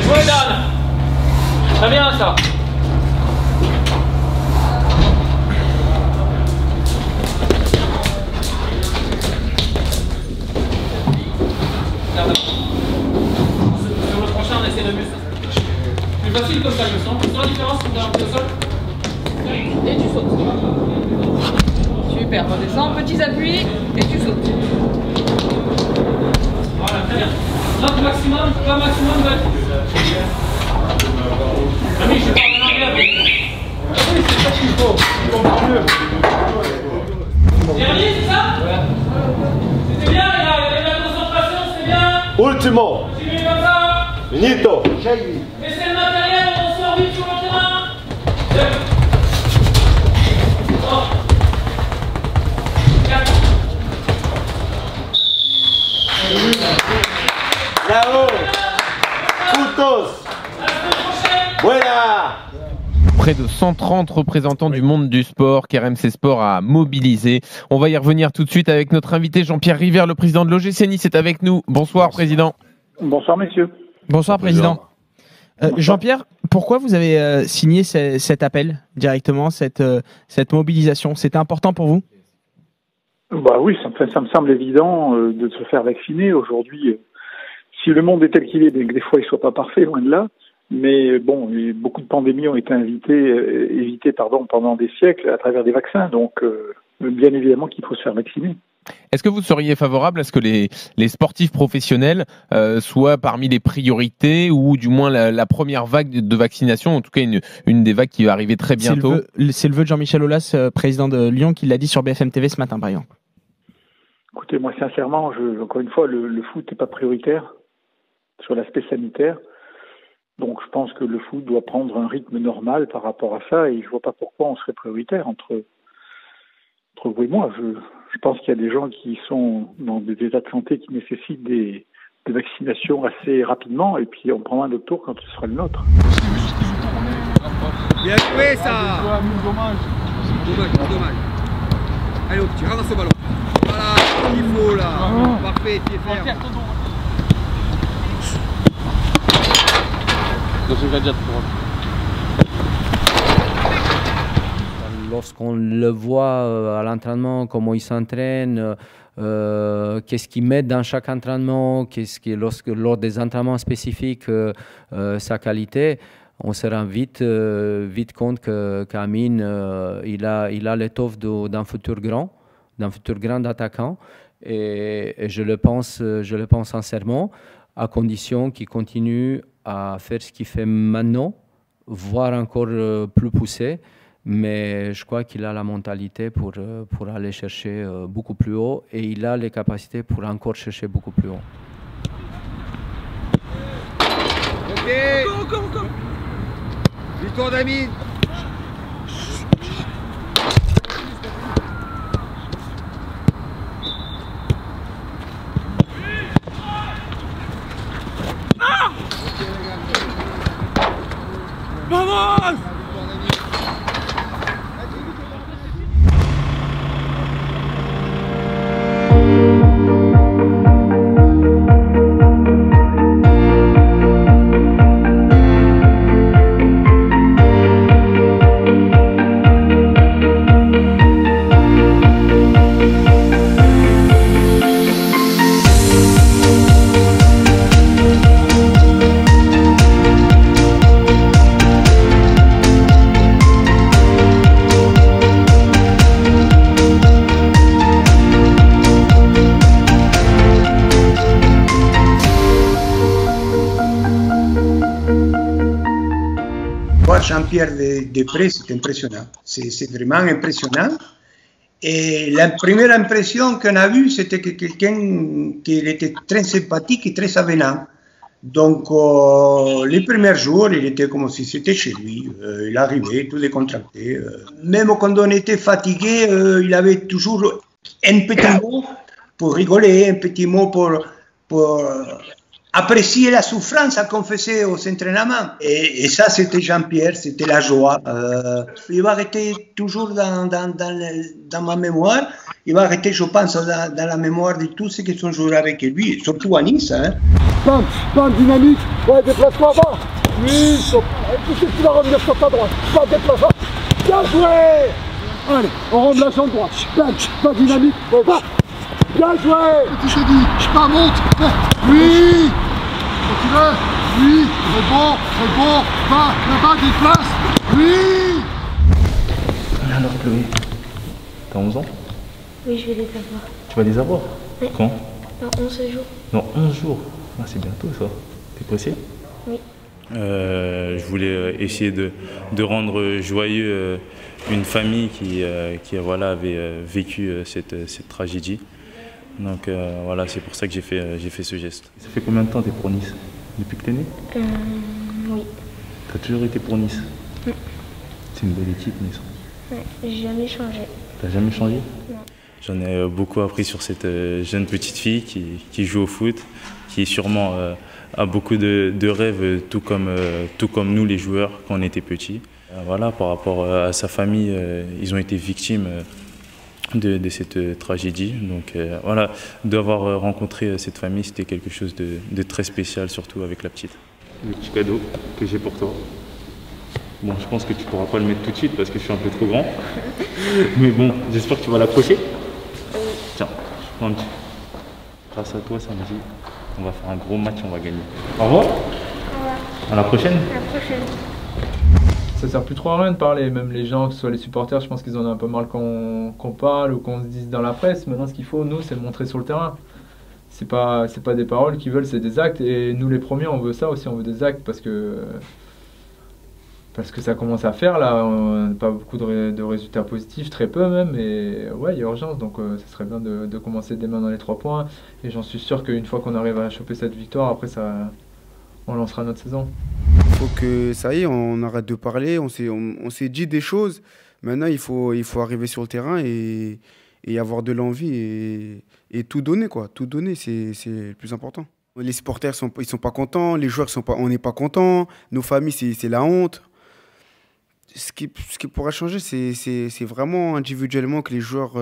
Jouez Dan. Très bien ça. Sur le prochain, on essaie de mieux ça. Plus facile comme ça, je sens. Tu sens la différence entre un pied au sol? Et tu sautes. Super, redescends, petits appuis et tu sautes. Voilà, très bien. Note maximum, pas maximum de... Ami, je suis pas en arrière. Oui, c'est ça qu'il faut. Dernier, c'est ça? C'était bien, les gars. Il y avait de la concentration, c'était bien. Ultimo. Continuez comme ça. Finito. Laissez le matériel, on sort vite sur le terrain. Deux. Trois. Quatre. Bravo. Juntos. Buena. Près de 130 représentants du monde du sport qu'RMC Sport a mobilisé. On va y revenir tout de suite avec notre invité Jean-Pierre River, le président de l'OGC Nice est avec nous. Bonsoir président. Bonsoir messieurs. Bonsoir président. Jean-Pierre, pourquoi vous avez signé cet appel directement, cette mobilisation? C'était important pour vous? Bah oui, ça me semble évident de se faire vacciner aujourd'hui. Si le monde est tel qu'il est, bien que des fois il soit pas parfait, loin de là, mais bon, beaucoup de pandémies ont été évitées pendant des siècles à travers des vaccins, donc bien évidemment qu'il faut se faire vacciner. Est-ce que vous seriez favorable à ce que les sportifs professionnels soient parmi les priorités ou du moins la première vague de vaccination, en tout cas une des vagues qui va arriver très bientôt? C'est le vœu de Jean-Michel Aulas, président de Lyon, qui l'a dit sur BFM TV ce matin par exemple. Écoutez, moi sincèrement, encore une fois, le foot n'est pas prioritaire sur l'aspect sanitaire. Donc je pense que le foot doit prendre un rythme normal par rapport à ça et je vois pas pourquoi on serait prioritaire entre vous et moi. Je pense qu'il y a des gens qui sont dans des états de santé qui nécessitent des vaccinations assez rapidement et puis on prendra notre tour quand ce sera le nôtre. Bien joué ça. Dommage. Allez au petit, ramasse ce ballon. Voilà, il faut là. Parfait, pied ferme. Lorsqu'on le voit à l'entraînement, comment il s'entraîne, qu'est-ce qu'il met dans chaque entraînement, lors des entraînements spécifiques, sa qualité, on se rend vite compte qu'Amine, il a l'étoffe d'un futur grand attaquant. Et je le pense sincèrement, à condition qu'il continue à faire ce qu'il fait maintenant, voire encore plus poussé. Mais je crois qu'il a la mentalité pour aller chercher beaucoup plus haut et il a les capacités pour encore chercher beaucoup plus haut. Ok. Encore. Victoire d'Amine. Vamos! Jean-Pierre Després, c'est impressionnant. C'est vraiment impressionnant. Et la première impression qu'on a vue, c'était que quelqu'un qui était très sympathique et très avenant. Donc, les premiers jours, il était comme si c'était chez lui. Il arrivait, tout décontracté. Même quand on était fatigué, il avait toujours un petit mot pour rigoler, un petit mot pour apprécier la souffrance qu'on faisait aux entraînements. Et ça, c'était Jean-Pierre, c'était la joie. Il va rester toujours dans ma mémoire. Il va rester, je pense, dans la mémoire de tous ceux qui sont joués avec lui, surtout à Nice. Hein. Plein de dynamique. Ouais, déplace-toi bas. Oui, tu vas revenir sur ta droite. Pas déplace-toi. Bien joué. Allez, on rend la jambe droite. Pas dynamique. Ouais, va. Bien joué. Je te dis, je pars, monte. Oui. Continue. Oui. Très bon. Va, là-bas, déplace. Oui. Alors Chloé, t'as 11 ans? Oui, je vais les avoir. Tu vas les avoir? Oui. Quand? Dans 11 jours. Dans 11 jours? Ah, c'est bientôt ça. T'es pressé? Oui. Je voulais essayer de rendre joyeux une famille qui voilà, avait vécu cette tragédie. Donc voilà, c'est pour ça que j'ai fait ce geste. Ça fait combien de temps t'es pour Nice? Depuis que t'es né? Oui. T'as toujours été pour Nice? C'est une belle équipe, Nice. Ouais, j'ai jamais changé. T'as jamais changé? Non. J'en ai beaucoup appris sur cette jeune petite fille qui joue au foot, qui sûrement a beaucoup de rêves, tout comme nous les joueurs quand on était petits. Voilà, par rapport à sa famille, ils ont été victimes de cette tragédie. Donc voilà, d'avoir rencontré cette famille, c'était quelque chose de très spécial, surtout avec la petite. Le petit cadeau que j'ai pour toi. Bon, je pense que tu pourras pas le mettre tout de suite parce que je suis un peu trop grand. Mais bon, j'espère que tu vas l'accrocher. Tiens, je prends un petit. Grâce à toi, samedi, on va faire un gros match, on va gagner. Au revoir. Au revoir. À la prochaine. À la prochaine. Ça sert plus trop à rien de parler, même les gens, que ce soit les supporters, je pense qu'ils en ont un peu marre qu'on parle ou qu'on se dise dans la presse. Maintenant, ce qu'il faut, nous, c'est le montrer sur le terrain. C'est pas des paroles qu'ils veulent, c'est des actes. Et nous, les premiers, on veut ça aussi, on veut des actes parce que ça commence à faire là, on n'a pas beaucoup de résultats positifs, très peu même, et ouais, il y a urgence, donc ça serait bien de commencer dès maintenant dans les 3 points, et j'en suis sûr qu'une fois qu'on arrive à choper cette victoire, après on lancera notre saison. Il faut que ça y est, on arrête de parler, on s'est dit des choses, maintenant il faut arriver sur le terrain et avoir de l'envie et tout donner, quoi. Tout donner, c'est le plus important. Les supporters ils sont pas contents, les joueurs on n'est pas contents, nos familles c'est la honte. Ce qui pourra changer, c'est vraiment individuellement que les joueurs,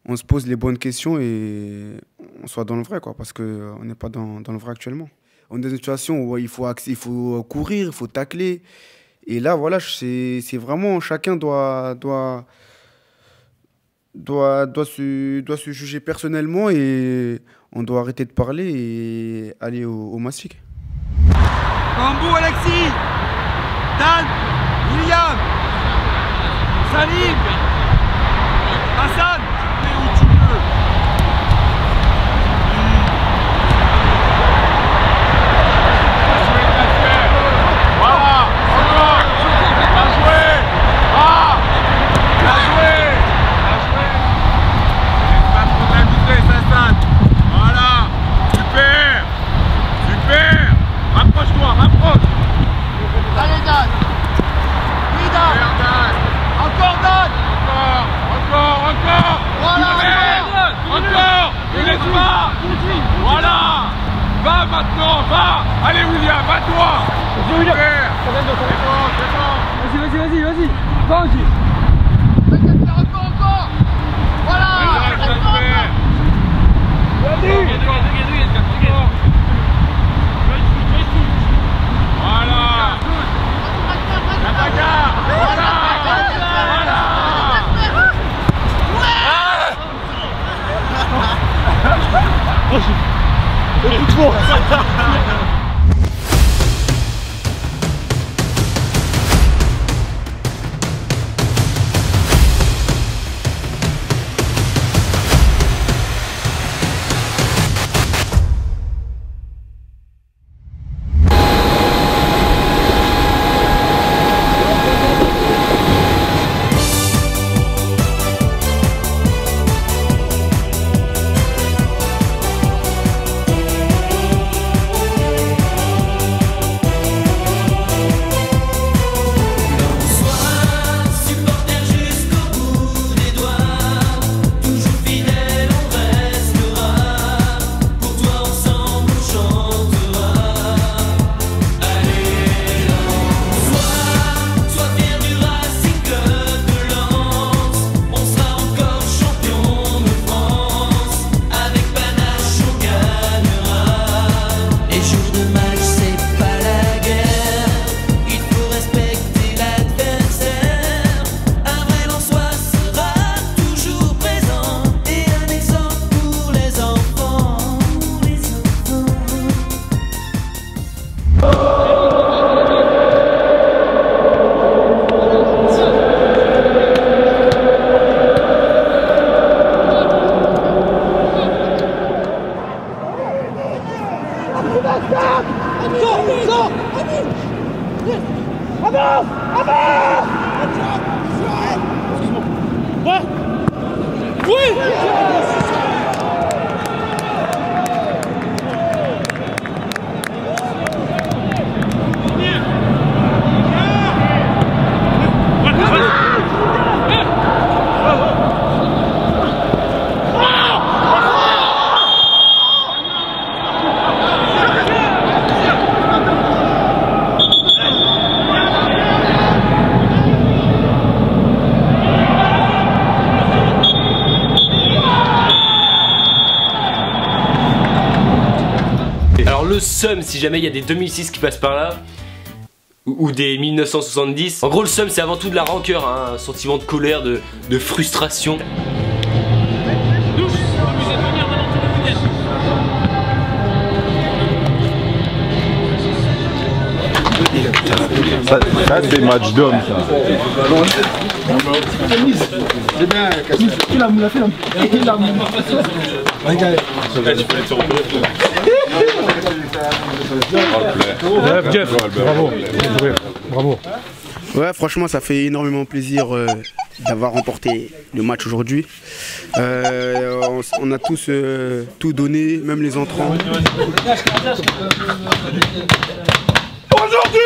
on se pose les bonnes questions et on soit dans le vrai, quoi, parce qu'on n'est pas dans le vrai actuellement. On est dans une situation où il faut courir, il faut tacler. Et là, voilà, c'est vraiment, chacun doit se juger personnellement et on doit arrêter de parler et aller au mastic. Bambou, Alexis, Dan, William, Salim, Hassan, où tu veux. Voilà, encore, bien joué, bien joué, pas trop de la vitesse, Hassan, voilà, super, rapproche-toi, rapproche. Allez Dan! Oui Dan! Encore Dan! Encore! Voilà! Encore! Ne laisse pas! Voilà! Va maintenant, va! Allez William, va toi! Super! C'est bon! Vas-y! Va aussi! Encore! Voilà! Vas-y! Voilà! La bagarre! Voilà! Voilà! Alors le seum, si jamais il y a des 2006 qui passent par là, ou des 1970, en gros le seum c'est avant tout de la rancœur, hein, un sentiment de colère, de frustration. Ça c'est match d'homme ça. Jeff, bravo. Ouais, franchement, ça fait énormément plaisir d'avoir remporté le match aujourd'hui. On a tous tout donné, même les entrants. Aujourd'hui,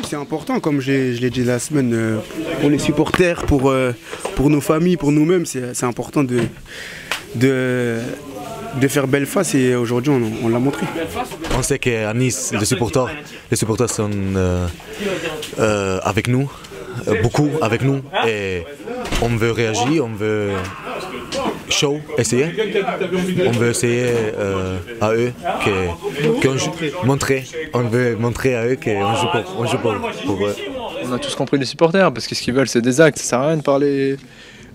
C'est important, comme je l'ai dit la semaine, pour les supporters, pour nos familles, pour nous-mêmes, c'est important de faire belle face et aujourd'hui on l'a montré. On sait qu'à Nice, les supporters sont avec nous, beaucoup avec nous et on veut réagir, on veut essayer. On veut essayer à eux on veut montrer à eux qu'on joue pour eux. On a tous compris les supporters parce que ce qu'ils veulent c'est des actes, ça sert à rien de parler.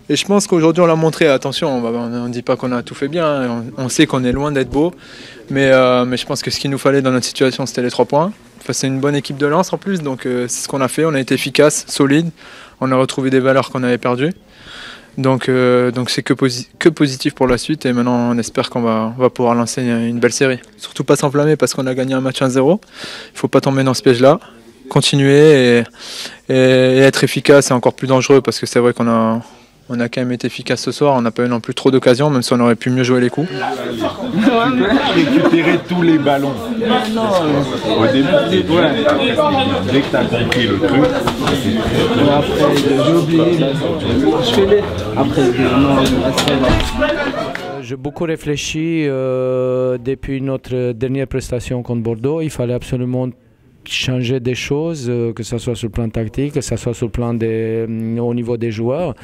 Et je pense qu'aujourd'hui on l'a montré, attention, on ne dit pas qu'on a tout fait bien, on sait qu'on est loin d'être beau, mais je pense que ce qu'il nous fallait dans notre situation c'était les 3 points. Enfin, c'est une bonne équipe de Lens en plus, donc c'est ce qu'on a fait, on a été efficace, solide, on a retrouvé des valeurs qu'on avait perdues. Donc c'est que positif pour la suite et maintenant on espère qu'on va pouvoir lancer une belle série. Surtout pas s'enflammer parce qu'on a gagné un match 1-0, il ne faut pas tomber dans ce piège-là, continuer et être efficace et encore plus dangereux parce que c'est vrai qu'on a quand même été efficace ce soir, on n'a pas eu non plus trop d'occasions même si on aurait pu mieux jouer les coups. Récupérer tous les ballons. Au début, dès que tu as compris le truc. Après, j'ai oublié, je fais les. Après, j'ai beaucoup réfléchi depuis notre dernière prestation contre Bordeaux. Il fallait absolument changer des choses, que ce soit sur le plan tactique, que ce soit sur le plan au niveau des joueurs.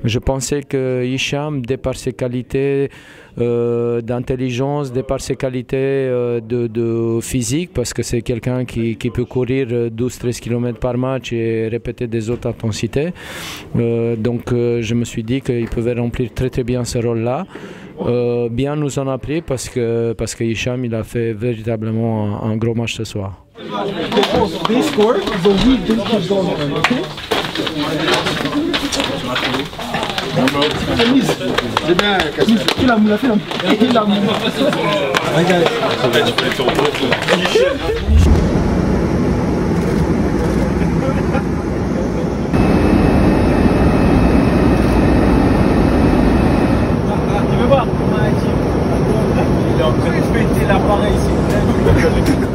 Je pensais que Hicham, de par ses qualités d'intelligence, de par ses qualités de physique, parce que c'est quelqu'un qui peut courir 12-13 km par match et répéter des autres intensités. Donc je me suis dit qu'il pouvait remplir très très bien ce rôle-là. Bien nous en a pris parce que Hicham il a fait véritablement un gros match ce soir. They scored, but we didn't keep going, okay? Il est en train de péter l'appareil, s'il vous plaît.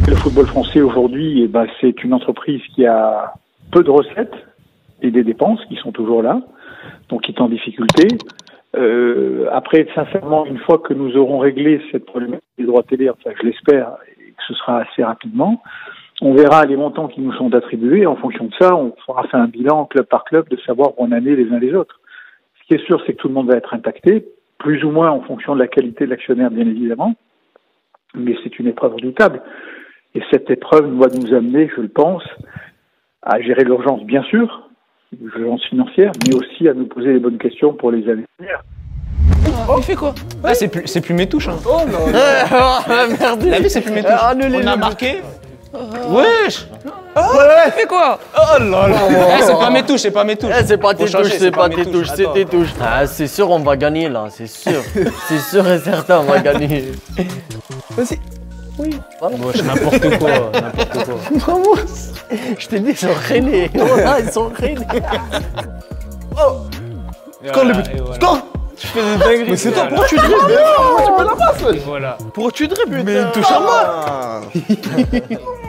Le football français aujourd'hui, c'est une entreprise qui a peu de recettes et des dépenses qui sont toujours là, donc qui est en difficulté. Après, sincèrement, une fois que nous aurons réglé cette problématique des droits télé, enfin je l'espère, et que ce sera assez rapidement, on verra les montants qui nous sont attribués. En fonction de ça, on fera faire un bilan club par club de savoir où on en est les uns les autres. Ce qui est sûr, c'est que tout le monde va être impacté, plus ou moins en fonction de la qualité de l'actionnaire, bien évidemment. Mais c'est une épreuve redoutable. Et cette épreuve doit nous amener, je le pense, à gérer l'urgence, bien sûr, l'urgence financière, mais aussi à nous poser les bonnes questions pour les années à venir. Oh, il fait quoi? Ah, c'est plus mes touches. Hein. Oh non, non. Merde. T'as vu, c'est plus mes touches. On a marqué. Wesh. Ouais. Il fait quoi? Oh là là. C'est pas mes touches, c'est pas mes touches. C'est pas tes touches, c'est pas tes touches, c'est Attends. tes touches. Ah, c'est sûr, on va gagner là, c'est sûr. C'est sûr et certain, on va gagner. Vas-y. Oui. Wesh, n'importe quoi, n'importe quoi. Vraiment, je t'ai dit, ils sont rennais. Voilà, ils sont rennais. Oh. Score le but. Score. Tu fais des dingueries. Mais c'est toi, pourquoi tu dribbles? Tu peux la passe. Voilà. Pourquoi tu dribbles? Mais touche à moi.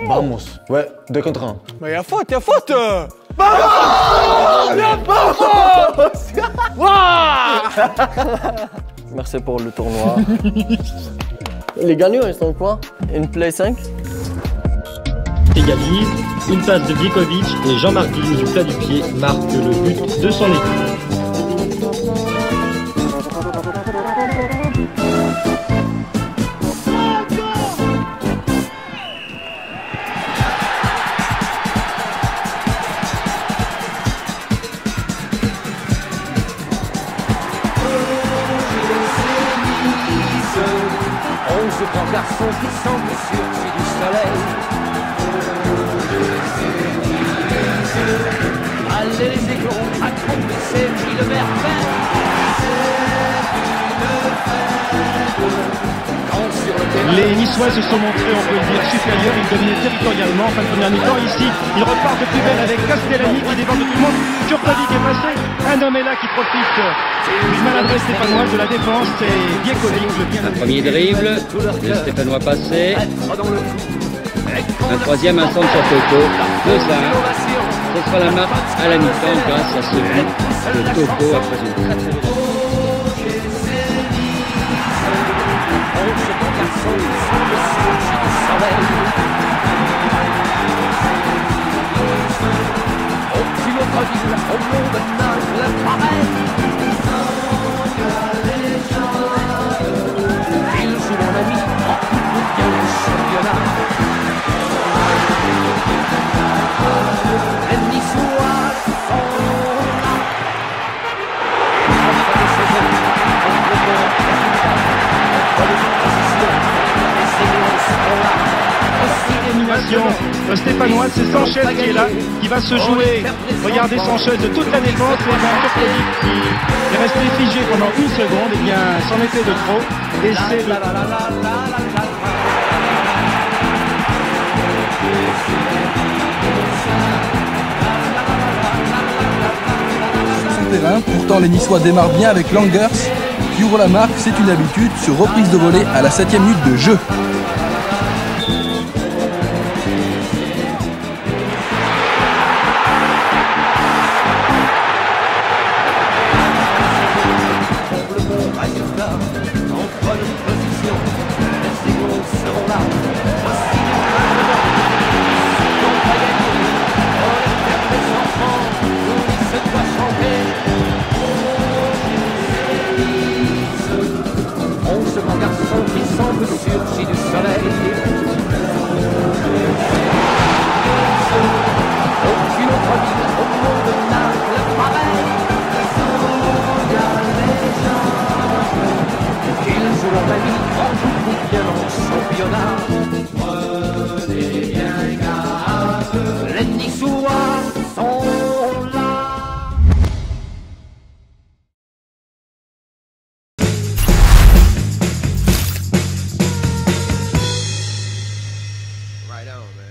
Vamos. Ouais, 2 contre 1. Mais y'a faute, y'a faute. Merci pour le tournoi. Les gagnants, ils sont quoi? Une play 5? Égalise, une passe de Biekovic et Jean-Marc Digne du plat du pied marque le but de son équipe. Grand garçon qui semble surgi du soleil. Allez les aiglons, accomplissez le merveille. Les Niçois se sont montrés, on peut le dire, supérieurs. Ils dominaient territorialement en fin de première mi-temps. Ici, ils repartent de plus belle avec Castellani qui déborde tout le monde. Turcovic est passé. Un homme est là qui profite d'une maladresse stéphanoise de la défense. C'est Biekovic, le bien. Un premier dribble, le Stéphanois passé. Un troisième, un centre sur Toko. 2-1. Ce sera la marque à la mi-temps grâce à ce but de Toko après une très très bonne. Aucune autre ville au monde n'a le pareil. Il joue mon ami en tout bien le championnat. Les Niçois sont là. Enfin les saisons, stéphanoise, c'est Sanchez qui est là, qui va se jouer. Regardez Sanchez de toute la défense, et bien Turcovic qui est resté figé pendant 1 seconde, et bien c'en était de trop. Et c'est son terrain, pourtant les Niçois démarrent bien avec Langers qui ouvre la marque, c'est une habitude, sur reprise de volée à la 7e minute de jeu. Right on, man.